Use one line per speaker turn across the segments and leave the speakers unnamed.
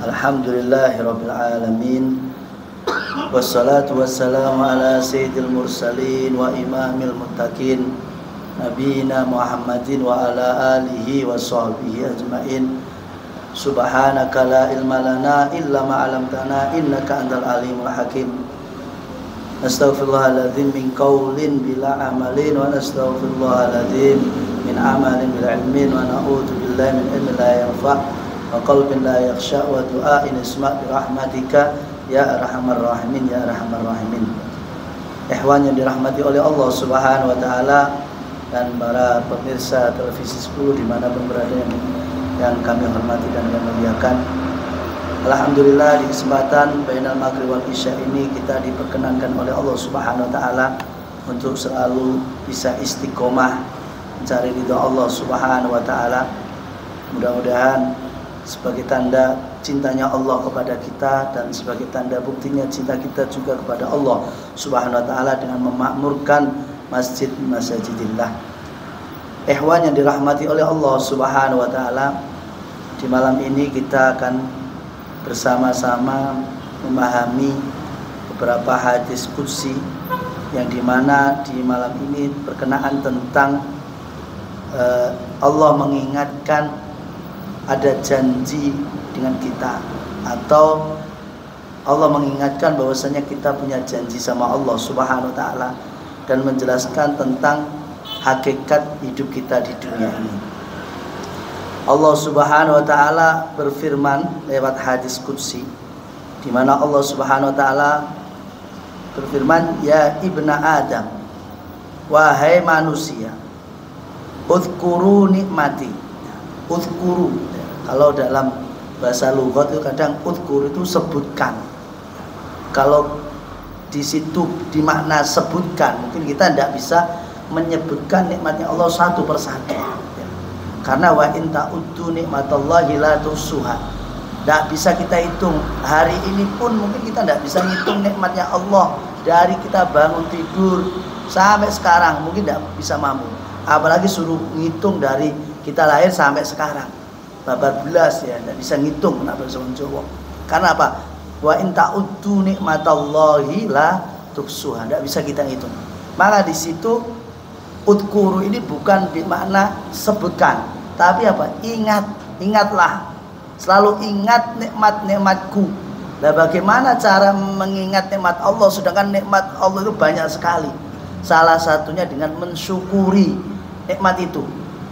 Alhamdulillahirabbil alamin. Wassalatu wassalamu ala sayyidil mursalin wa imamil muttaqin nabiyina Muhammadin wa ala alihi wa sahbihi ajmain. Subhanaka la ilma lana illa ma 'allamtana innaka antal alimul hakim. Astaghfirullahaladzim min qaulin bila amalin wa astaghfirullahaladzim min amalin bila ilmin wa na'udzu billahi min ilmin la yanfa' wa qalbin la yakhsha wa du'ain isma' bi rahmatika ya arhamar rahimin ya arhamar rahimin. Ikhwan yang dirahmati oleh Allah Subhanahu wa taala dan para pemirsa televisi 10 dimanapun berada yang kami hormati dan kami muliakan. Alhamdulillah di kesempatan bainal maghrib wal isya ini kita diperkenankan oleh Allah Subhanahu wa taala untuk selalu bisa istiqomah mencari ridha Allah Subhanahu wa taala. Mudah-mudahan sebagai tanda cintanya Allah kepada kita dan sebagai tanda buktinya cinta kita juga kepada Allah Subhanahu wa taala dengan memakmurkan masjidillah. Ikhwan yang dirahmati oleh Allah Subhanahu wa taala, di malam ini kita akan bersama-sama memahami beberapa hadis qudsi yang dimana di malam ini berkenaan tentang Allah mengingatkan ada janji dengan kita, atau Allah mengingatkan bahwasanya kita punya janji sama Allah Subhanahu wa taala dan menjelaskan tentang hakikat hidup kita di dunia ini. Allah Subhanahu wa taala berfirman lewat hadis qudsi di mana Allah Subhanahu wa taala berfirman, ya ibna Adam, wahai manusia, uzkuru nikmati. Uzkuru, kalau dalam bahasa lughat itu kadang uzkur itu sebutkan. Kalau di situ di makna sebutkan, mungkin kita tidak bisa menyebutkan nikmatnya Allah satu persatu. Karena wa in ta'uddu nikmatallahi la tuhsuha. Tidak bisa kita hitung. Hari ini pun mungkin kita tidak bisa ngitung nikmatnya Allah dari kita bangun tidur sampai sekarang, mungkin tidak bisa mampu. Apalagi suruh ngitung dari kita lahir sampai sekarang. Babar belas ya, tidak bisa ngitung kenapa sama Jawa. Karena apa? Wa in ta'uddu nikmatallahi la tuhsuha. Tidak bisa kita hitung. Maka di situ udkuru ini bukan bermakna sebutkan, tapi apa? Ingatlah. Selalu ingat nikmat-nikmatku. Nah, bagaimana cara mengingat nikmat Allah sedangkan nikmat Allah itu banyak sekali. Salah satunya dengan mensyukuri nikmat itu.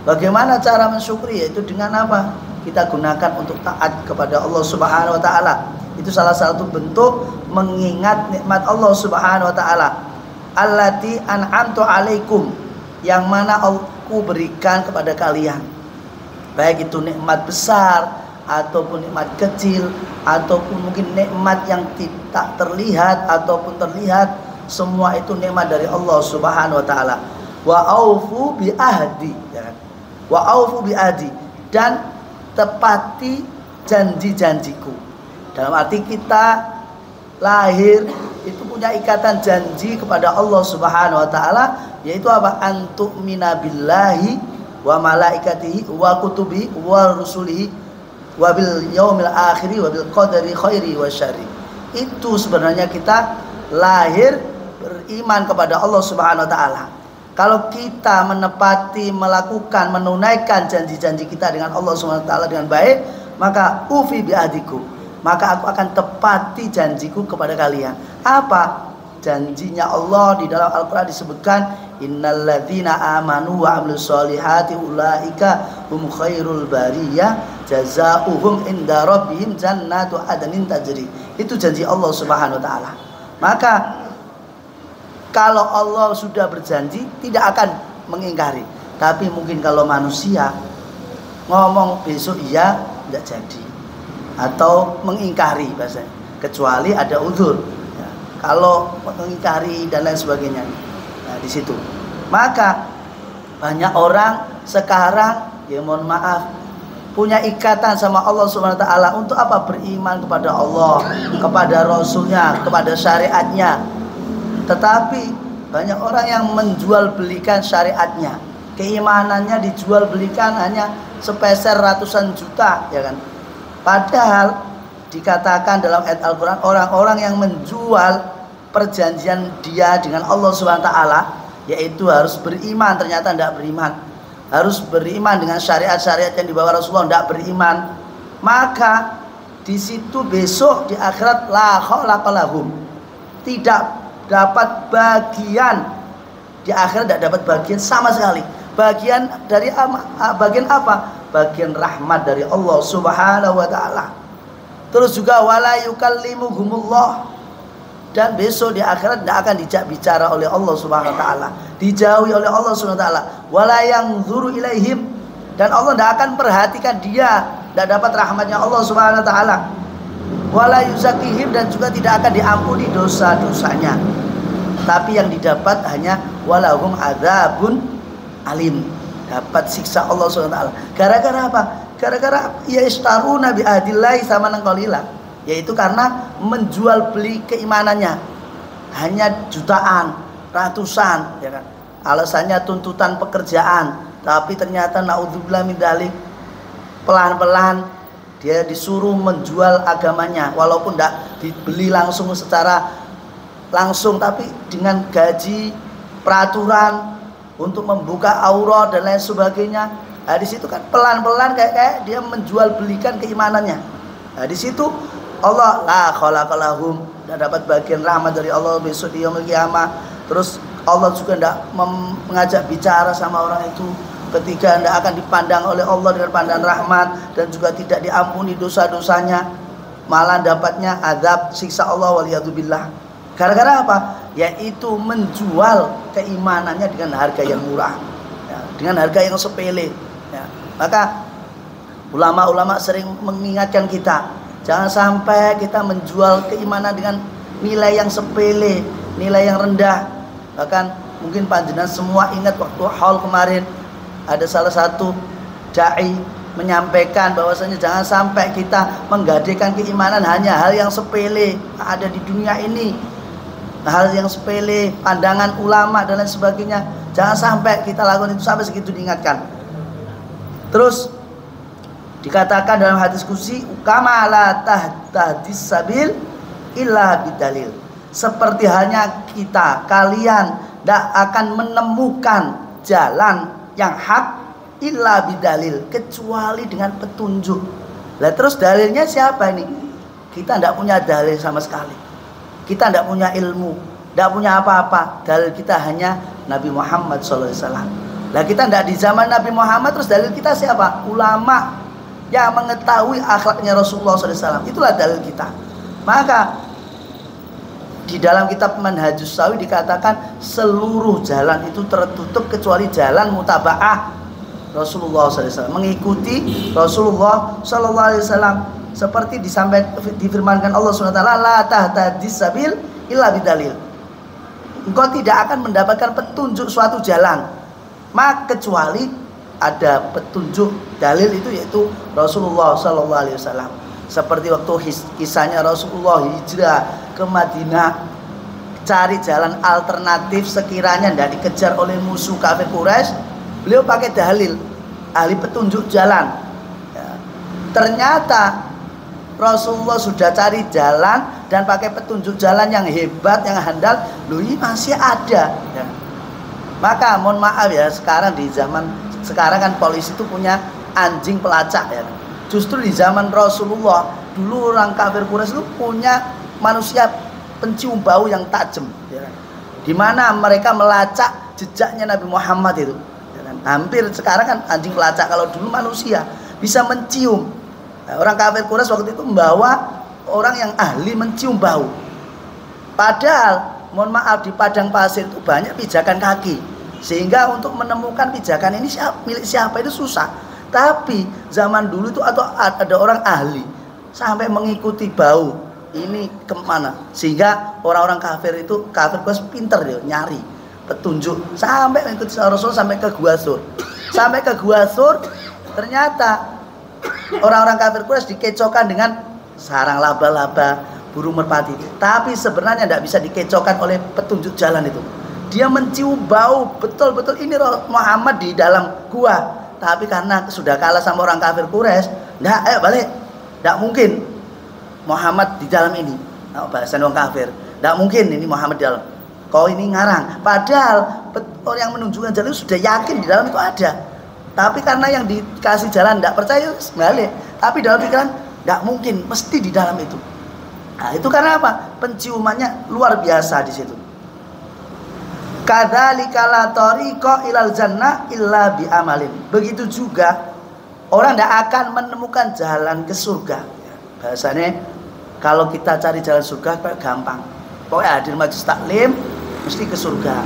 Bagaimana cara mensyukuri? Yaitu dengan apa? Kita gunakan untuk taat kepada Allah Subhanahu wa taala. Itu salah satu bentuk mengingat nikmat Allah Subhanahu wa taala. Allati an'amtu 'alaikum, yang mana aku berikan kepada kalian, baik itu nikmat besar ataupun nikmat kecil ataupun mungkin nikmat yang tidak terlihat ataupun terlihat, semua itu nikmat dari Allah Subhanahu wa taala. Wa aufu bi ahdi, ya kan? Wa aufu bi ahdi, dan tepati janji-janjiku. Dalam arti kita lahir itu punya ikatan janji kepada Allah Subhanahu wa taala, yaitu apa? Antu'mina billahi wa malaikatihi wa kutubihi wa rusulihi wa bil yaumil akhiri wa bil qadari khairi wa syarri. Itu sebenarnya kita lahir beriman kepada Allah Subhanahu wa taala. Kalau kita menepati, melakukan, menunaikan janji-janji kita dengan Allah Subhanahu wa taala dengan baik, maka ufi bi ahdiku, maka aku akan tepati janjiku kepada kalian. Apa? Janjinya Allah di dalam Al-Quran disebutkan, innalladzina amanu wa amilus solihati ulaika hum khairul bariyah jazaohum inda rabbihim jannatu adnin tajri. Itu janji Allah Subhanahu wa taala. Maka kalau Allah sudah berjanji tidak akan mengingkari. Tapi mungkin kalau manusia ngomong besok iya tidak jadi, atau mengingkari bahasanya, kecuali ada uzur. Kalau mengingkari dan lain sebagainya, nah di situ. Maka banyak orang sekarang, ya mohon maaf, punya ikatan sama Allah Subhanahu wa taala untuk apa? Beriman kepada Allah, kepada Rasulnya, kepada syariatnya. Tetapi banyak orang yang menjual belikan syariatnya, keimanannya dijual belikan hanya sepeser ratusan juta, ya kan? Padahal dikatakan dalam ayat Al-Quran, orang-orang yang menjual perjanjian dia dengan Allah SWT, yaitu harus beriman, ternyata tidak beriman. Harus beriman dengan syariat-syariat yang dibawa Rasulullah, tidak beriman. Maka di situ besok di akhirat la khalaqa lahum, tidak dapat bagian di akhirat, tidak dapat bagian sama sekali. Bagian dari bagian apa? Bagian rahmat dari Allah Subhanahu wa taala. Terus juga wala yukallimuhumullah, dan besok di akhirat tidak akan dijak bicara oleh Allah Subhanahu wa taala, dijauhi oleh Allah Subhanahu wa taala. Wala yanzuru ilaihim, dan Allah tidak akan perhatikan dia, tidak dapat rahmatnya Allah Subhanahu wa taala. Wala yuzakihim, dan juga tidak akan diampuni dosa-dosanya. Tapi yang didapat hanya walahum adzabun alim, dapat siksa Allah Subhanahu wa taala. Gara-gara apa? Gara-gara yastaruna bi ahdillahi samanan qalila, yaitu karena menjual beli keimanannya hanya jutaan, ratusan, ya kan? Alasannya tuntutan pekerjaan, tapi ternyata naudzubillah min dzalik, pelan-pelan dia disuruh menjual agamanya, walaupun tidak dibeli langsung secara langsung, tapi dengan gaji, peraturan untuk membuka aurat dan lain sebagainya. Nah, di situ kan pelan-pelan kayak dia menjual belikan keimanannya. Nah, di situ Allah la khalaqa lahum, dan dapat bagian rahmat dari Allah besok di yaumil qiyamah. Terus Allah juga tidak mengajak bicara sama orang itu. Ketiga, tidak akan dipandang oleh Allah dengan pandangan rahmat, dan juga tidak diampuni dosa-dosanya, malah dapatnya azab siksa Allah waliyadzubillah. Gara-gara apa? Yaitu menjual keimanannya dengan harga yang murah, ya, dengan harga yang sepele, ya. Maka ulama-ulama sering mengingatkan kita, jangan sampai kita menjual keimanan dengan nilai yang sepele, nilai yang rendah. Bahkan mungkin panjenengan semua ingat waktu haul kemarin, ada salah satu dai menyampaikan bahwasanya jangan sampai kita menggadaikan keimanan hanya hal yang sepele ada di dunia ini, hal yang sepele, pandangan ulama dan lain sebagainya. Jangan sampai kita lakukan itu, sampai segitu diingatkan. Terus dikatakan dalam hadis qudsi, kama la tahdis sabil illa bidalil, seperti halnya kita, kalian tidak akan menemukan jalan yang hak illa bidalil, kecuali dengan petunjuk. Lah terus dalilnya siapa ini? Kita tidak punya dalil sama sekali. Kita tidak punya ilmu, tidak punya apa-apa. Dalil kita hanya Nabi Muhammad SAW. Lah kita tidak di zaman Nabi Muhammad, terus dalil kita siapa? Ulama yang mengetahui akhlaknya Rasulullah SAW. Itulah dalil kita. Maka di dalam kitab Manhajus Sawi dikatakan seluruh jalan itu tertutup kecuali jalan mutaba'ah Rasulullah SAW, mengikuti Rasulullah SAW, seperti difirmankan Allah SWT, la tahdis sabil illa bidalil, engkau tidak akan mendapatkan petunjuk suatu jalan maka kecuali ada petunjuk dalil itu, yaitu Rasulullah SAW. Seperti waktu kisahnya Rasulullah hijrah ke Madinah, cari jalan alternatif sekiranya tidak dikejar oleh musuh kafir Quraisy, beliau pakai dalil, ahli petunjuk jalan, ya. Ternyata Rasulullah sudah cari jalan dan pakai petunjuk jalan yang hebat, yang handal, loh ini masih ada, ya. Maka mohon maaf ya, sekarang di zaman sekarang kan polisi itu punya anjing pelacak, ya. Justru di zaman Rasulullah dulu orang kafir Quraisy itu punya manusia pencium bau yang tajam, ya. Di mana mereka melacak jejaknya Nabi Muhammad itu, ya kan? Hampir sekarang kan anjing pelacak, kalau dulu manusia bisa mencium. Nah, orang kafir Quraisy waktu itu membawa orang yang ahli mencium bau. Padahal mohon maaf di padang pasir itu banyak pijakan kaki, sehingga untuk menemukan pijakan ini milik siapa itu susah. Tapi zaman dulu itu ada orang ahli sampai mengikuti bau ini kemana, sehingga orang-orang kafir Quraisy pinter dia nyari petunjuk sampai mengikuti Rasul sampai ke Gua Sur. Sampai ke Gua Sur ternyata orang-orang kafir Quraisy dikecohkan dengan sarang laba-laba, burung merpati. Tapi sebenarnya tidak bisa dikecohkan oleh petunjuk jalan itu. Dia mencium bau betul-betul ini Muhammad di dalam gua. Tapi karena sudah kalah sama orang kafir Quraisy, ayo balik, tidak mungkin. Muhammad di dalam ini. Nah, bahasan orang kafir. Tidak mungkin ini Muhammad di dalam. Kau ini ngarang. Padahal orang yang menunjukkan jalan itu sudah yakin di dalam itu ada. Tapi karena yang dikasih jalan tidak percaya, balik. Tapi dalam pikiran tidak mungkin, mesti di dalam itu. Nah, itu karena apa? Penciumannya luar biasa di situ. Kadzalika la tariqa ilal jannah illa bi amalin. Begitu juga orang tidak akan menemukan jalan ke surga. Bahasanya kalau kita cari jalan surga gampang. Pokoknya hadir majelis taklim mesti ke surga.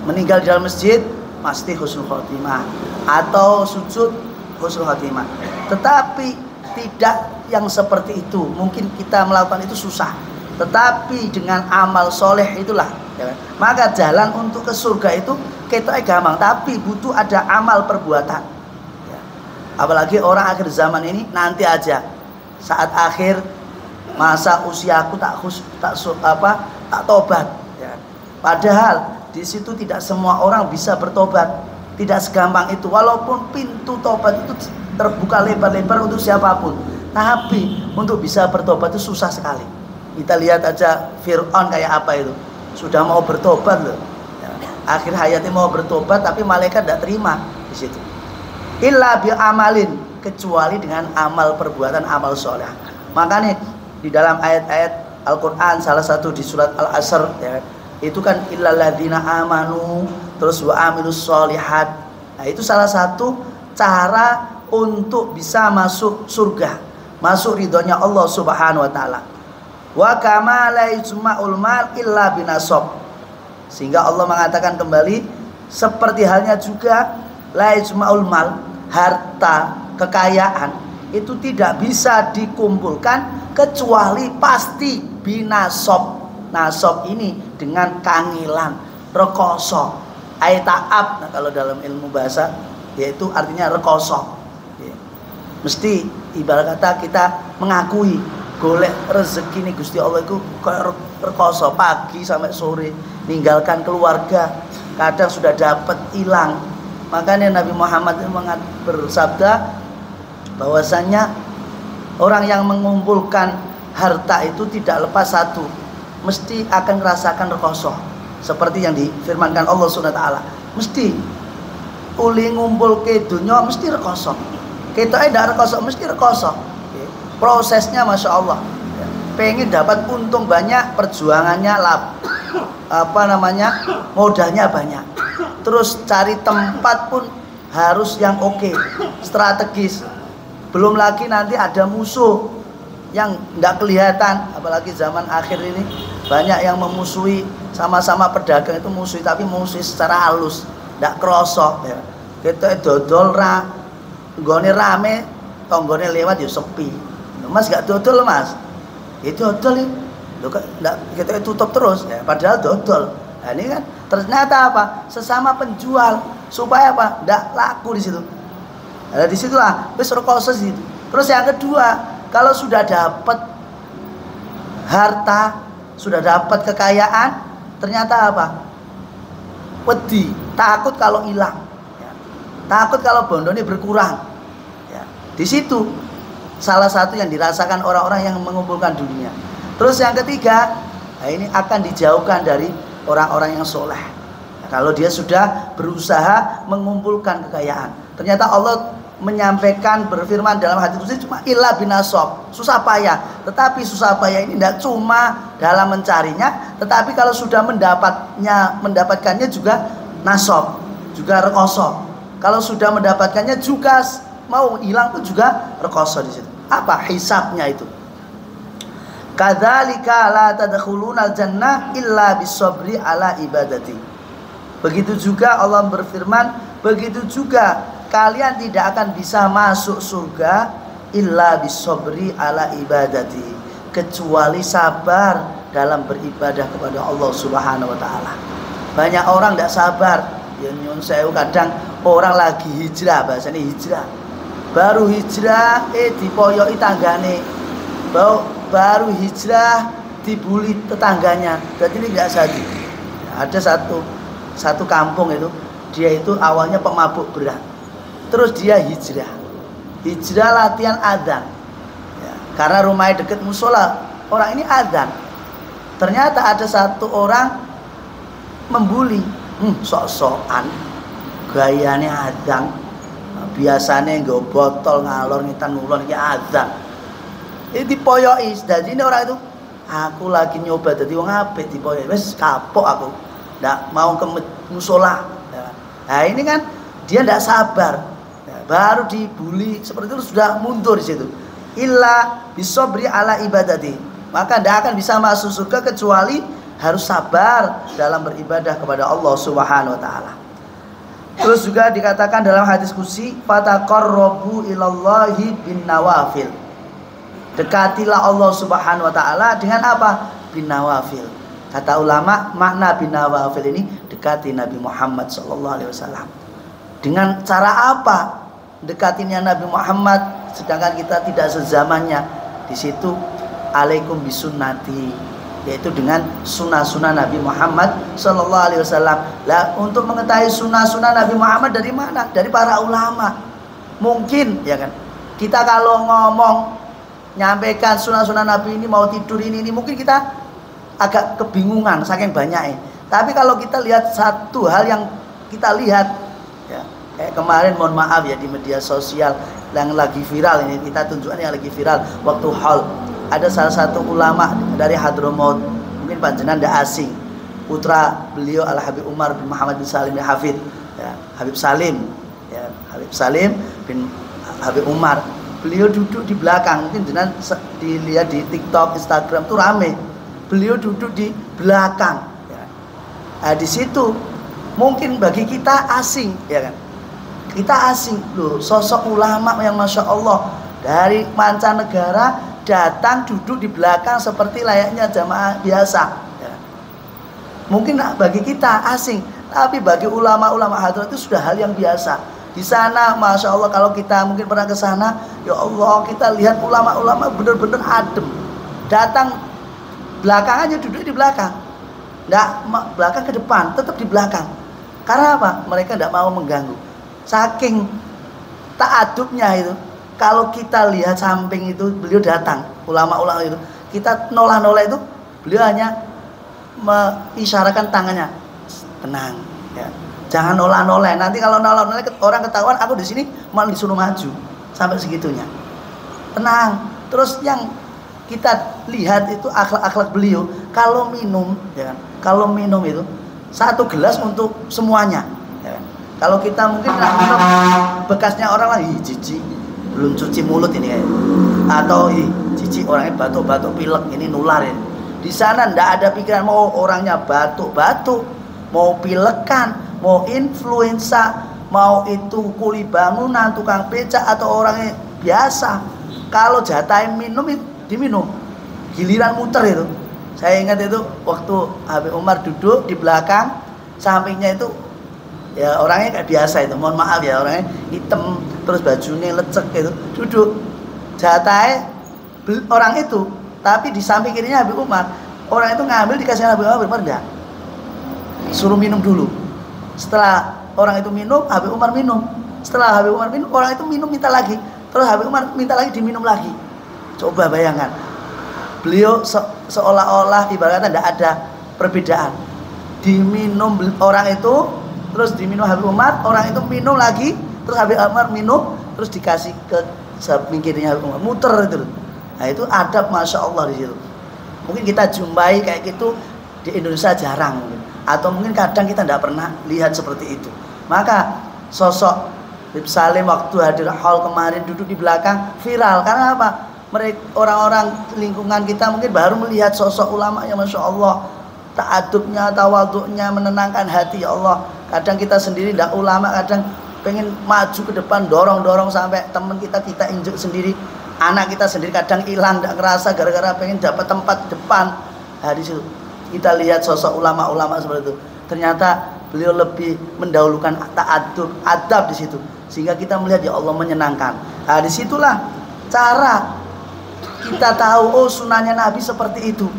Meninggal di dalam masjid pasti husnul khotimah atau sujud husnul khotimah. Tetapi tidak yang seperti itu. Mungkin kita melakukan itu susah. Tetapi dengan amal soleh itulah ya. Maka jalan untuk ke surga itu kita gampang. Tapi butuh ada amal perbuatan ya. Apalagi orang akhir zaman ini nanti aja. Saat akhir masa usiaku tak tobat ya. Padahal di situ tidak semua orang bisa bertobat. Tidak segampang itu. Walaupun pintu tobat itu terbuka lebar-lebar untuk siapapun. Tapi untuk bisa bertobat itu susah sekali. Kita lihat aja Fir'aun kayak apa itu. Sudah mau bertobat loh. Ya. Akhir hayatnya mau bertobat tapi malaikat tidak terima di situ. Illa bi amalin, kecuali dengan amal perbuatan, amal soleh. Makanya di dalam ayat-ayat Al-Quran salah satu di surat Al-Asr ya, itu kan illal ladzina amanu terus wa amilus sholihat. Nah, itu salah satu cara untuk bisa masuk surga, masuk ridhonya Allah Subhanahu wa taala. Wa kama la yujma'ul mal illa binasab. Sehingga Allah mengatakan kembali seperti halnya juga la yujma'ul mal, harta, kekayaan itu tidak bisa dikumpulkan kecuali pasti binasab. Nasab ini dengan kangilan, rekoso, aitaab. Nah, kalau dalam ilmu bahasa yaitu artinya rekoso. Ya. Mesti ibarat kata kita mengakui golek rezeki nih Gusti Allah itu kayak rekoso pagi sampai sore, ninggalkan keluarga, kadang sudah dapat hilang. Makanya Nabi Muhammad bersabda bahwasanya orang yang mengumpulkan harta itu tidak lepas satu, mesti akan merasakan rekoso. Seperti yang difirmankan Allah Subhanahu wa taala, mesti uli ngumpul ke dunia mesti rekoso. Kita tidak rekoso mesti rekoso. Prosesnya Masya Allah. Pengen dapat untung banyak, perjuangannya modalnya banyak. Terus cari tempat pun harus yang oke, strategis. Belum lagi nanti ada musuh yang tidak kelihatan. Apalagi zaman akhir ini banyak yang memusuhi, sama-sama pedagang itu musuhi, tapi musuhi secara halus, tidak kerosok ya. Kita dodol nggone rame, tonggone lewat ya sepi. Mas gak dodol mas, itu dodol ini, kita tutup terus ya, padahal dodol. Nah, ini kan ternyata apa? Sesama penjual supaya apa? Tidak laku di situ. Nah, di situlah besar koses itu. Terus yang kedua, kalau sudah dapat harta, sudah dapat kekayaan, ternyata apa? Wedi, takut kalau hilang, ya. Takut kalau bondone berkurang. Ya. Di situ salah satu yang dirasakan orang-orang yang mengumpulkan dunia. Terus yang ketiga, nah ini akan dijauhkan dari orang-orang yang soleh. Nah, kalau dia sudah berusaha mengumpulkan kekayaan, ternyata Allah menyampaikan berfirman dalam hadis qudsi cuma illa binasab, susah payah. Tetapi susah payah ini tidak cuma dalam mencarinya, tetapi kalau sudah mendapatkannya juga nasab, juga rekoso. Kalau sudah mendapatkannya juga mau hilang pun juga rekoso di situ. Apa hisabnya itu? Kadzalika la tadkhulunal jannah illa bisabri ala ibadati. Begitu juga Allah berfirman, begitu juga kalian tidak akan bisa masuk surga illa bisabri ala ibadati, kecuali sabar dalam beribadah kepada Allah Subhanahu wa taala. Banyak orang tidak sabar. Ya nyun sewu, kadang orang lagi hijrah, bahasanya hijrah. Baru hijrah dipoyoki tanggane. Baru hijrah dibully tetangganya. Jadi ini enggak jadi. Ada satu kampung itu, dia itu awalnya pemabuk berat. Terus dia hijrah latihan adzan. Ya, karena rumahnya dekat musola. Orang ini adzan. Ternyata ada satu orang membuli, sok-sokan, gayane adzan. Biasanya nggo botol ngalor ngitan ngulon iki adzan. Ini dipoyoki, dadi ini orang itu, aku lagi nyoba dadi wong apik dipoyoki. Wis kapok aku. Ndak mau ke musola. Nah, ini kan dia ndak sabar. Baru dibuli seperti itu sudah mundur di situ. Illa bisobri ala ibadati. Maka tidak akan bisa masuk surga kecuali harus sabar dalam beribadah kepada Allah Subhanahu wa taala. Terus juga dikatakan dalam hadis qudsi, fataqarrabu ilallahi bin nawafil. Dekatilah Allah Subhanahu wa taala dengan apa? Bin nawafil. Kata ulama, makna bin nawafil ini dekati Nabi Muhammad sallallahu alaihi wasallam. Dengan cara apa dekatinya Nabi Muhammad sedangkan kita tidak sezamannya? Di situ alaikum bisunnati, yaitu dengan sunnah-sunnah Nabi Muhammad sallallahu alaihi wasallam. Lah, untuk mengetahui sunnah-sunnah Nabi Muhammad dari mana? Dari para ulama. Mungkin ya kan, kita kalau ngomong nyampaikan sunnah-sunnah Nabi ini, mau tidur ini mungkin kita agak kebingungan saking banyaknya. Tapi kalau kita lihat satu hal yang kita lihat ya, kayak kemarin, mohon maaf ya, di media sosial yang lagi viral ini, kita tunjukkan yang lagi viral waktu haul. Ada salah satu ulama dari Hadramaut, mungkin panjenengan tidak asing, putra beliau Al Habib Umar bin Muhammad bin Salim bin Hafid, ya, Habib Salim, ya, Habib Salim bin Habib Umar. Beliau duduk di belakang, mungkin jenengan dilihat di TikTok, Instagram tuh rame. Beliau duduk di belakang. Ya. Nah, di situ mungkin bagi kita asing, ya kan? Kita asing loh, sosok ulama yang masya Allah dari mancanegara datang duduk di belakang seperti layaknya jamaah biasa ya. Mungkin bagi kita asing, tapi bagi ulama-ulama hadrat itu sudah hal yang biasa. Di sana masya Allah, kalau kita mungkin pernah ke sana, ya Allah, kita lihat ulama-ulama benar-benar adem, datang belakang aja, duduk di belakang, nggak belakang ke depan, tetap di belakang. Karena apa? Mereka tidak mau mengganggu, saking ta'adubnya itu. Kalau kita lihat samping itu, beliau datang, ulama-ulama itu, kita noleh-noleh itu, beliau hanya mengisyaratkan tangannya, tenang, ya. Jangan noleh-noleh. Nanti kalau noleh-noleh orang ketahuan, aku di sini malah disuruh maju, sampai segitunya. Tenang. Terus yang kita lihat itu akhlak-akhlak beliau. Kalau minum, ya kan? Kalau minum itu satu gelas untuk semuanya. Ya kan? Kalau kita mungkin minum bekasnya orang lain, jijik. Belum cuci mulut ini kayak, atau cici orangnya batuk-batuk pilek ini nular ya. Di sana ndak ada pikiran mau orangnya batuk-batuk, mau pilekan, mau influenza, mau itu kuli bangunan, tukang becak atau orangnya biasa. Kalau jatah minum itu diminum, giliran muter itu. Saya ingat itu waktu Habib Umar duduk di belakang, sampingnya itu ya orangnya kayak biasa itu, mohon maaf ya, orangnya hitam terus bajunya lecek gitu, duduk jatahnya orang itu, tapi di samping kirinya Habib Umar. Orang itu ngambil dikasih Habib Umar enggak, suruh minum dulu. Setelah orang itu minum, Habib Umar minum. Setelah Habib Umar minum, orang itu minum minta lagi, terus Habib Umar minta lagi, diminum lagi. Coba bayangkan, beliau seolah-olah ibaratnya tidak ada perbedaan. Diminum orang itu, terus diminum Habib Umar, orang itu minum lagi, terus Habib Umar minum, terus dikasih ke samping kirinya Habib Umar, muter itu. Nah itu adab masya Allah di situ. Mungkin kita jumpai kayak gitu di Indonesia jarang mungkin, atau mungkin kadang kita tidak pernah lihat seperti itu. Maka sosok Habib Salim waktu hadir haul kemarin duduk di belakang viral karena apa? Mereka orang-orang lingkungan kita mungkin baru melihat sosok ulama yang masya Allah, ta'adubnya, tawaduknya menenangkan hati. Ya Allah, kadang kita sendiri tidak ulama, kadang pengen maju ke depan, dorong-dorong sampai teman kita injek sendiri, anak kita sendiri kadang hilang, tidak ngerasa gara-gara pengen dapat tempat depan. Nah di situ kita lihat sosok ulama-ulama seperti itu. Ternyata beliau lebih mendahulukan ta'adub, adab di situ, sehingga kita melihat ya Allah menyenangkan. Nah disitulah cara kita tahu oh sunnahnya Nabi seperti itu.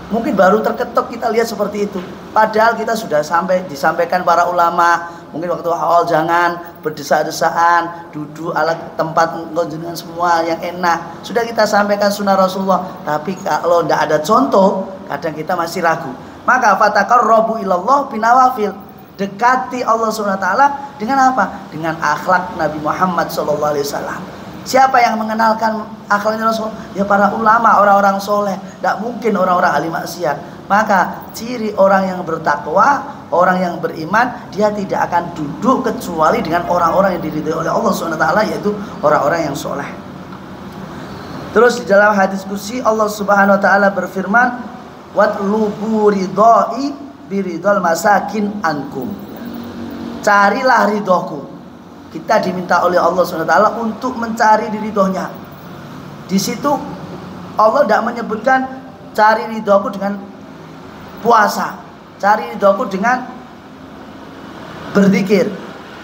Mungkin baru terketuk kita lihat seperti itu. Padahal kita sudah disampaikan para ulama. Mungkin waktu awal jangan berdesak-desaan, duduk alat tempat kunjungan semua yang enak. Sudah kita sampaikan sunnah Rasulullah. Tapi kalau tidak ada contoh, kadang kita masih ragu. Maka fataqarrabu ilallah binawafil. Dekati Allah SWT dengan apa? Dengan akhlak Nabi Muhammad SAW. Siapa yang mengenalkan akhlaknya Rasul? Ya para ulama, orang-orang soleh. Tidak mungkin orang-orang ahli maksiat. Maka ciri orang yang bertakwa, orang yang beriman, dia tidak akan duduk kecuali dengan orang-orang yang diridhai oleh Allah SWT, yaitu orang-orang yang soleh. Terus di dalam hadis qudsi Allah Subhanahu Wa Taala berfirman, "Watlubu ridhai biridhal masakin ankum." Carilah ridhoku. Kita diminta oleh Allah SWT untuk mencari ridhonya. Di situ Allah tidak menyebutkan cari ridhoku dengan puasa, cari ridhoku dengan berzikir,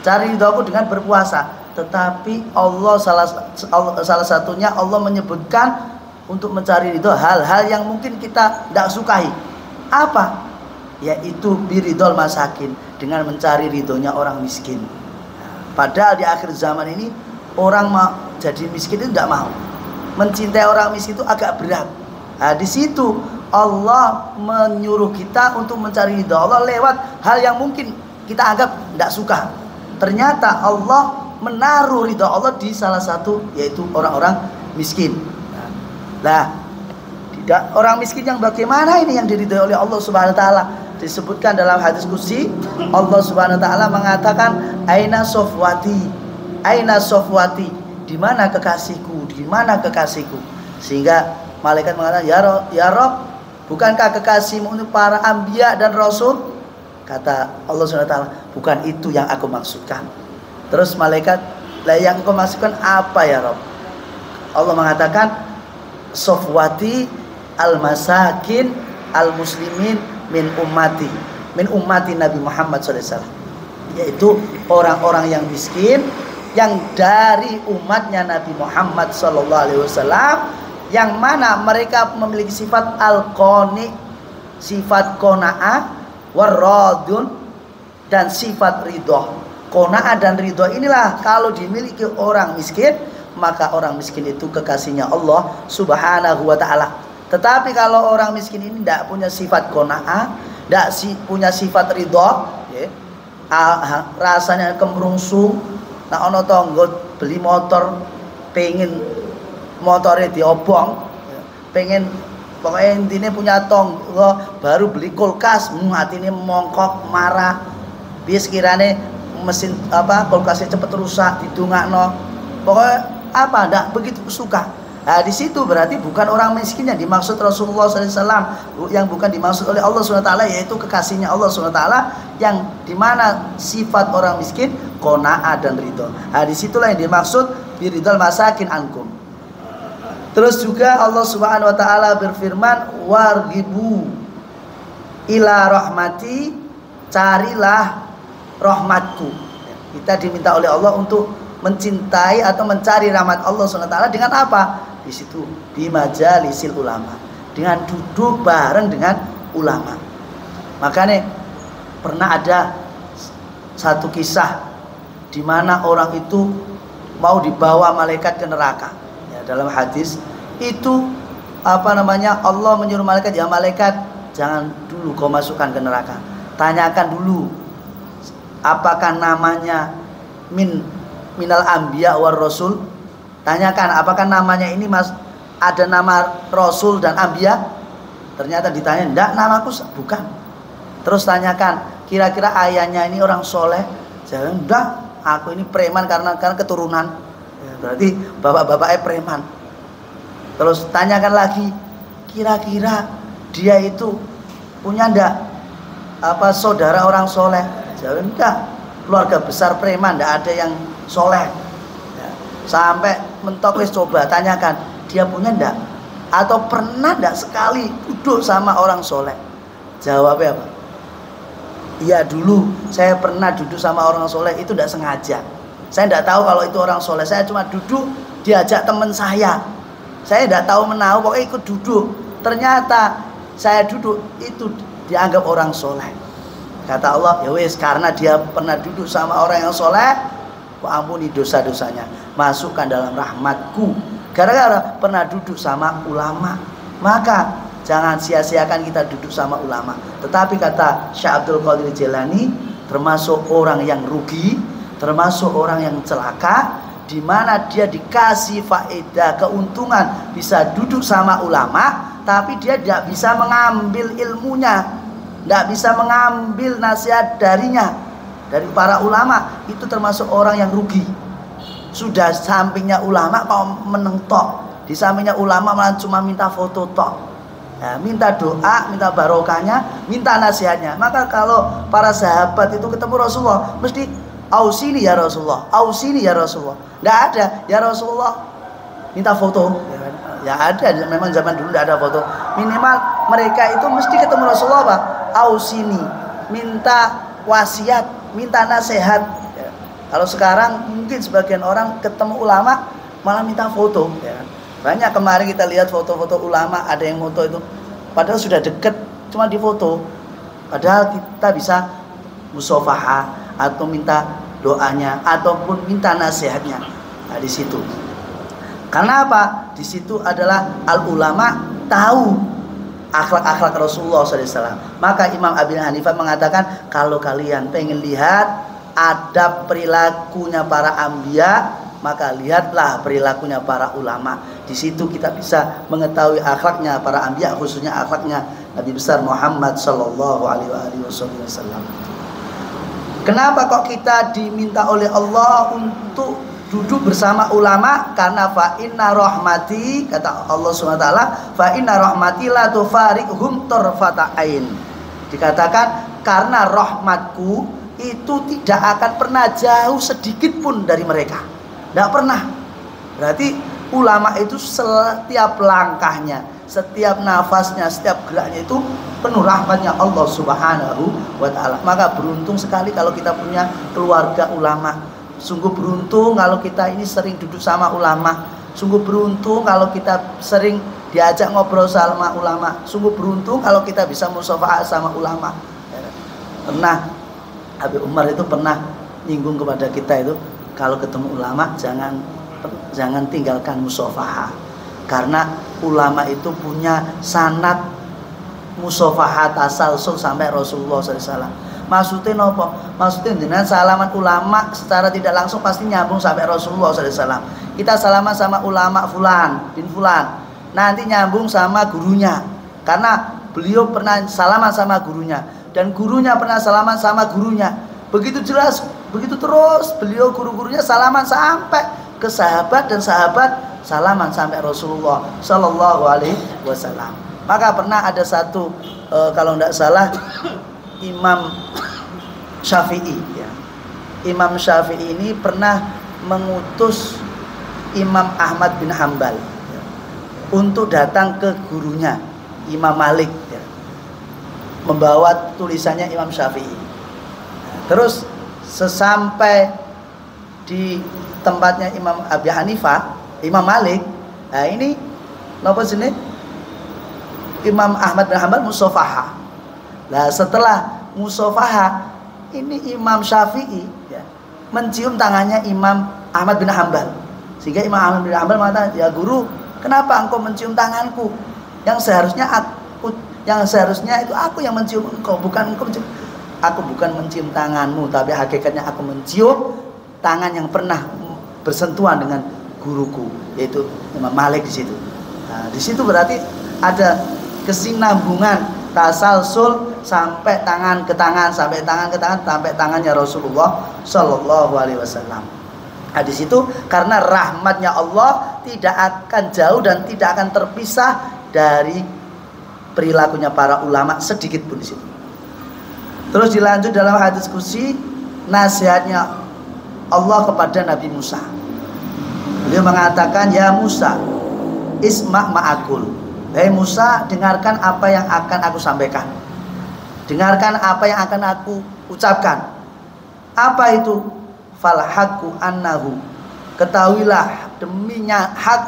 cari ridhoku dengan berpuasa. Tetapi Allah salah satunya Allah menyebutkan untuk mencari ridho hal-hal yang mungkin kita tidak sukai. Apa? Yaitu biridhol masakin, dengan mencari ridhonya orang miskin. Padahal di akhir zaman ini orang mau jadi miskin itu tidak mau. Mencintai orang miskin itu agak berat. Nah, di situ Allah menyuruh kita untuk mencari ridha Allah lewat hal yang mungkin kita anggap tidak suka. Ternyata Allah menaruh ridha Allah di salah satu, yaitu orang-orang miskin. Nah, tidak orang miskin yang bagaimana ini yang diridhai oleh Allah Subhanahu Wa Taala? Disebutkan dalam hadis qudsi, Allah Subhanahu Wa Taala mengatakan, aina sofwati, aina sofwati, di mana kekasihku, di mana kekasihku. Sehingga malaikat mengatakan, ya Rob, bukankah kekasihmu untuk para anbiya dan rasul? Kata Allah Subhanahu Wa Taala, bukan itu yang aku maksudkan. Terus malaikat, lah yang kau maksudkan apa ya Rob? Allah mengatakan, sofwati al-masakin al-muslimin min ummati Nabi Muhammad SAW, yaitu orang-orang yang miskin yang dari umatnya Nabi Muhammad SAW, yang mana mereka memiliki sifat al-qani, sifat qanaah, waradun, dan sifat ridho. Qanaah dan ridho inilah kalau dimiliki orang miskin, maka orang miskin itu kekasihnya Allah Subhanahu Wa Taala. Tetapi kalau orang miskin ini tidak punya sifat qanaah, tidak punya sifat ridho, ya, rasanya kemrungsung, nak ono tonggo beli motor, pengen motornya diobong, ya, pengen pokoknya intinya punya tonggo baru beli kulkas, hatinya mongkok marah, bias kirane mesin kulkasnya cepet rusak, didungakno, pokoknya tidak begitu suka. Nah, di situ berarti bukan orang miskin yang dimaksud Rasulullah SAW, yang bukan dimaksud oleh Allah SWT, yaitu kekasihnya Allah SWT, yang dimana sifat orang miskin qanaah dan ridho. Nah, disitulah yang dimaksud biridhal masakin ankum. Terus juga Allah Subhanahu Wa Taala berfirman, warghibu ila rahmati, carilah rahmatku. Kita diminta oleh Allah untuk mencintai atau mencari rahmat Allah SWT dengan apa? Di situ bimajalisil ulama, dengan duduk bareng dengan ulama. Makanya pernah ada satu kisah di mana orang itu mau dibawa malaikat ke neraka. Ya, dalam hadis itu Allah menyuruh malaikat, ya malaikat, jangan dulu kau masukkan ke neraka. Tanyakan dulu apakah namanya minal anbiya war rasul. Tanyakan apakah namanya ini ada nama rasul dan anbiya. Ternyata ditanya, enggak, namaku bukan. Terus tanyakan, kira-kira ayahnya ini orang soleh? Jawab, enggak, aku ini preman karena keturunan. Berarti bapak-bapaknya preman. Terus tanyakan lagi, kira-kira dia itu punya enggak saudara orang soleh? Jawab, enggak, keluarga besar preman, enggak ada yang soleh. Sampai mentok, wis coba tanyakan, dia punya enggak atau pernah enggak sekali duduk sama orang soleh? Jawabnya apa? Iya, dulu saya pernah duduk sama orang soleh, itu enggak sengaja. Saya enggak tahu kalau itu orang soleh, saya cuma duduk diajak teman saya enggak tahu menahu, pokoknya ikut duduk. Ternyata saya duduk itu dianggap orang soleh. Kata Allah, ya wes, karena dia pernah duduk sama orang yang soleh, ku ampuni dosa-dosanya, masukkan dalam rahmatku. Gara-gara pernah duduk sama ulama. Maka jangan sia-siakan kita duduk sama ulama. Tetapi kata Syekh Abdul Qadir Jailani, termasuk orang yang rugi, termasuk orang yang celaka, di mana dia dikasih faedah, keuntungan bisa duduk sama ulama, tapi dia tidak bisa mengambil ilmunya, tidak bisa mengambil nasihat darinya, dari para ulama. Itu termasuk orang yang rugi. Sudah sampingnya ulama kok menentok, di sampingnya ulama malah cuma minta foto tok, ya, minta doa, minta barokahnya, minta nasihatnya. Maka kalau para sahabat itu ketemu Rasulullah mesti ausini ya Rasulullah, ausini ya Rasulullah. Tidak ada ya Rasulullah minta foto, ya ada, memang zaman dulu tidak ada foto. Minimal mereka itu mesti ketemu Rasulullah apa? Ausini, minta wasiat, minta nasihat. Kalau sekarang mungkin sebagian orang ketemu ulama malah minta foto, ya. Banyak kemarin kita lihat foto-foto ulama, ada yang foto itu padahal sudah deket, cuma di foto. Padahal kita bisa musafahah atau minta doanya ataupun minta nasihatnya. Nah, di situ. Karena apa? Di situ adalah al ulama tahu akhlak-akhlak Rasulullah SAW. Maka Imam Abi Hanifah mengatakan, kalau kalian pengen lihat adab perilakunya para anbiya, maka lihatlah perilakunya para ulama. Di situ kita bisa mengetahui akhlaknya para anbiya, khususnya akhlaknya Nabi besar Muhammad sallallahu alaihi wasallam. Kenapa kok kita diminta oleh Allah untuk duduk bersama ulama? Karena fa inna rahmati, kata Allah SWT, fa inna rahmati la tufariqhum tarfata ain. Dikatakan karena rahmatku itu tidak akan pernah jauh sedikit pun dari mereka. Tidak pernah. Berarti ulama itu setiap langkahnya, setiap nafasnya, setiap geraknya itu penuh rahmatnya Allah Subhanahu wa ta'ala. Maka beruntung sekali kalau kita punya keluarga ulama. Sungguh beruntung kalau kita ini sering duduk sama ulama. Sungguh beruntung kalau kita sering diajak ngobrol sama ulama. Sungguh beruntung kalau kita bisa musafahah sama ulama. Pernah Abi Umar itu pernah nyinggung kepada kita itu, kalau ketemu ulama jangan tinggalkan musafahah. Karena ulama itu punya sanad musafahah tasalsul sampai Rasulullah SAW. Maksudnya apa? Maksudnya dengan salaman ulama secara tidak langsung pasti nyambung sampai Rasulullah SAW. Kita salaman sama ulama fulan bin fulan, nanti nyambung sama gurunya. Karena beliau pernah salaman sama gurunya, dan gurunya pernah salaman sama gurunya. Begitu jelas, begitu terus beliau guru-gurunya salaman sampai ke sahabat, dan sahabat salaman sampai Rasulullah Sallallahu Alaihi Wasallam. Maka pernah ada satu kalau tidak salah Imam Syafi'i, ya. Imam Syafi'i ini pernah mengutus Imam Ahmad bin Hambal, ya, untuk datang ke gurunya Imam Malik, ya, membawa tulisannya Imam Syafi'i. Terus sesampai di tempatnya Imam Abi Hanifah, Imam Malik, nah ini napa sini Imam Ahmad bin Hambal musafahah. Nah setelah musafahah ini Imam Syafi'i, ya, mencium tangannya Imam Ahmad bin Hambal. Sehingga Imam Ahmad bin Hambal mengatakan, ya guru, kenapa engkau mencium tanganku? Yang seharusnya itu aku yang mencium engkau, bukan engkau mencium. Aku bukan mencium tanganmu, tapi hakikatnya aku mencium tangan yang pernah bersentuhan dengan guruku, yaitu Imam Malik di situ. Nah, di situ berarti ada kesinambungan tasalsul sampai tangan ke tangan, sampai tangan ke tangan, sampai tangannya Rasulullah Sallallahu Alaihi Wasallam. Nah, di situ karena rahmatnya Allah tidak akan jauh dan tidak akan terpisah dari perilakunya para ulama sedikit pun di situ. Terus dilanjut dalam hadis qudsi, nasihatnya Allah kepada Nabi Musa. Beliau mengatakan, ya Musa, isma' ma'akul. Hei Musa, dengarkan apa yang akan aku sampaikan. Dengarkan apa yang akan aku ucapkan. Apa itu? Falhaku annahu. Ketahuilah deminya hak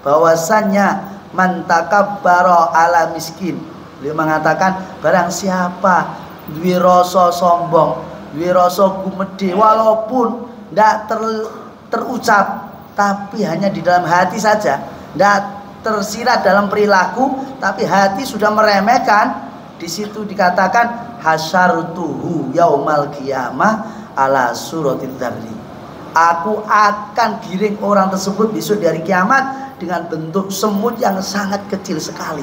bahwasannya man takabbara ala miskin, Beliau mengatakan barang siapa duwe rasa sombong, duwe rasa gumedhe walaupun tidak terucap tapi hanya di dalam hati saja, tidak tersirat dalam perilaku tapi hati sudah meremehkan, di situ dikatakan hasyartuhu yaumal qiyamah ala suratil dzarri. Aku akan giring orang tersebut besok di hari kiamat dengan bentuk semut yang sangat kecil sekali.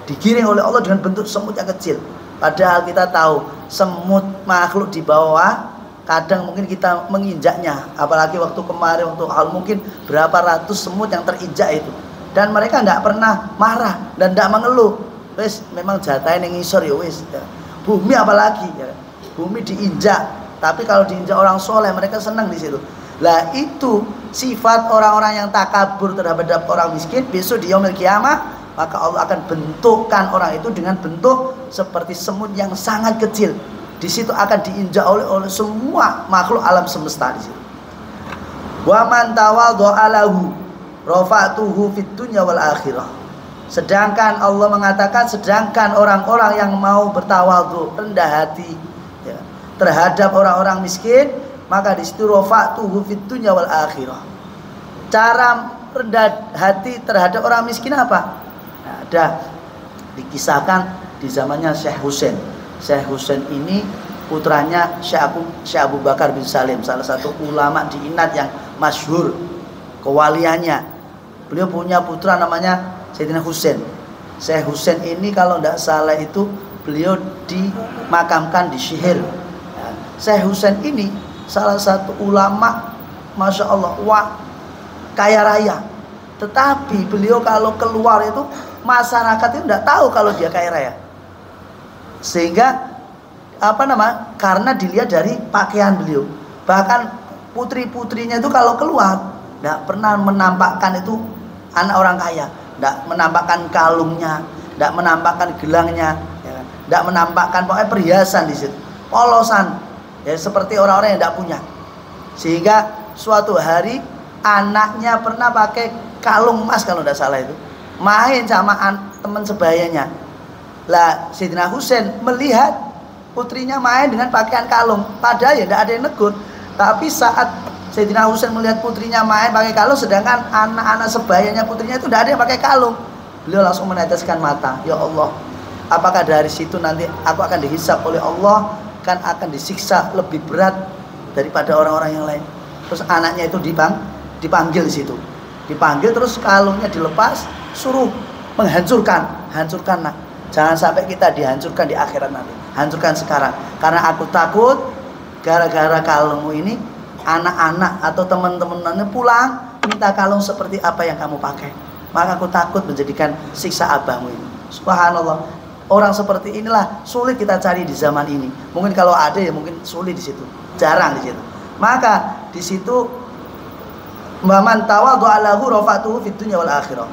Digiring oleh Allah dengan bentuk semut yang kecil. Padahal kita tahu semut makhluk di bawah, kadang mungkin kita menginjaknya. Apalagi waktu kemarin untuk hal mungkin berapa ratus semut yang terinjak itu. Dan mereka tidak pernah marah dan tidak mengeluh. Wes memang jatahnya ngisor ya wes. Bumi apalagi ya. Bumi diinjak. Tapi kalau diinjak orang soleh mereka senang di situ. Lah itu sifat orang-orang yang takabur terhadap orang miskin besok di yaumil qiyamah. Maka Allah akan bentukkan orang itu dengan bentuk seperti semut yang sangat kecil. Di situ akan diinjak oleh semua makhluk alam semesta di situ. Wa man tawadha'a lahu rafa'tuhu fid dunya wal akhirah. Sedangkan Allah mengatakan sedangkan orang-orang yang mau bertawadhu, rendah hati ya, terhadap orang-orang miskin, maka di situ rafa'tuhu fid dunya wal akhirah. Cara rendah hati terhadap orang miskin apa? Ada dikisahkan di zamannya Syekh Husain. Syekh Husain ini putranya Syekh Abu Bakar bin Salim, salah satu ulama di Inat yang masyhur kewaliannya. Beliau punya putra namanya Sayyidina Husain. Syekh Husain ini kalau tidak salah itu beliau dimakamkan di Syihir. Syekh Husain ini salah satu ulama, masya Allah, kaya raya. Tetapi beliau kalau keluar itu masyarakat itu tidak tahu kalau dia kaya raya. Sehingga karena dilihat dari pakaian beliau. Bahkan putri-putrinya itu kalau keluar tidak pernah menampakkan itu anak orang kaya, tidak menampakkan kalungnya, tidak menampakkan gelangnya, tidak menampakkan pokoknya perhiasan di situ, polosan, ya seperti orang-orang yang tidak punya. Sehingga suatu hari anaknya pernah pakai kalung emas kalau tidak salah itu, main sama teman sebayanya. Lah Sayyidina Husain melihat putrinya main dengan pakaian kalung, padahal ya tidak ada yang negur. Tapi saat Sayyidina Husain melihat putrinya main pakai kalung, sedangkan anak-anak sebayanya putrinya itu tidak ada yang pakai kalung, beliau langsung meneteskan mata, ya Allah, apakah dari situ nanti aku akan dihisab oleh Allah, kan akan disiksa lebih berat daripada orang-orang yang lain. Terus anaknya itu dipanggil di situ, dipanggil, terus kalungnya dilepas, suruh hancurkan nak, jangan sampai kita dihancurkan di akhirat nanti, hancurkan sekarang, karena aku takut gara-gara kalungmu ini anak-anak atau teman-temannya pulang minta kalung seperti apa yang kamu pakai, maka aku takut menjadikan siksa abahmu ini. Subhanallah, orang seperti inilah sulit kita cari di zaman ini. Mungkin kalau ada ya mungkin sulit di situ, jarang di situ. Maka di situ man tawadha'a lahu rafa'tuhu fid dunya wal akhirah.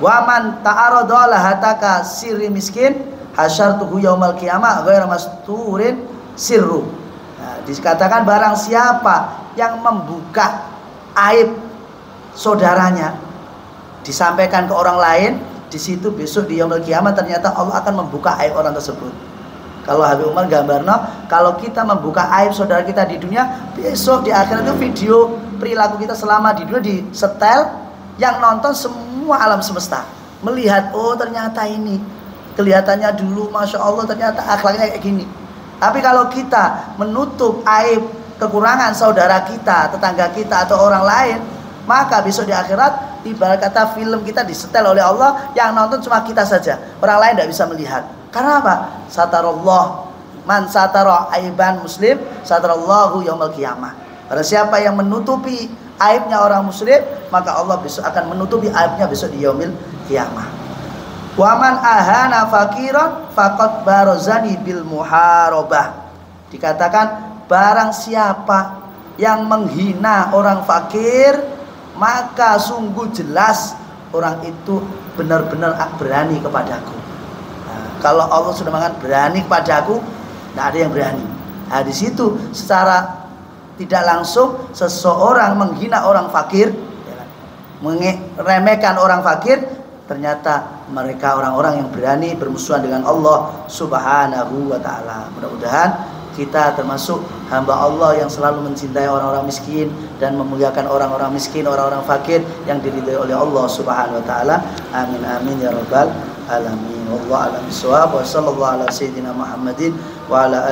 Wa man ta'arada lahataka sirri miskin hasyartuhu yaumal qiyamah ghairu masturin sirru. Nah, dikatakan barang siapa yang membuka aib saudaranya disampaikan ke orang lain, di situ besok di yaumul qiyamah ternyata Allah akan membuka aib orang tersebut. Kalau Habib Umar gambarno, kalau kita membuka aib saudara kita di dunia, besok di akhirat itu video perilaku kita selama di dunia di setel, yang nonton semua alam semesta melihat, oh ternyata ini kelihatannya dulu masya Allah ternyata akhlaknya kayak gini. Tapi kalau kita menutup aib kekurangan saudara kita, tetangga kita atau orang lain, maka besok di akhirat ibarat kata film kita disetel oleh Allah, yang nonton cuma kita saja, orang lain tidak bisa melihat. Karena apa? Satarallah, man satara aiban muslim satarallahu yaumil qiyamah. Pada siapa yang menutupi aibnya orang muslim, maka Allah besok akan menutupi aibnya besok di yaumil qiyamah. Wa man ahana fakiran faqad barazani bil muharabah. Dikatakan barang siapa yang menghina orang fakir, maka sungguh jelas orang itu benar-benar berani kepadaku. Nah, kalau Allah sudah mengatakan berani kepadaku, tidak ada yang berani. Nah, di situ secara tidak langsung seseorang menghina orang fakir, meremehkan orang fakir, ternyata mereka orang-orang yang berani bermusuhan dengan Allah Subhanahu wa taala. Mudah-mudahan kita termasuk hamba Allah yang selalu mencintai orang-orang miskin dan memuliakan orang-orang miskin, orang-orang fakir yang diridhai oleh Allah Subhanahu wa taala. Amin amin ya rabbal alamin. Wallahu a'lam bishawab. Wa sallallahu ala sayyidina Muhammadin wa ala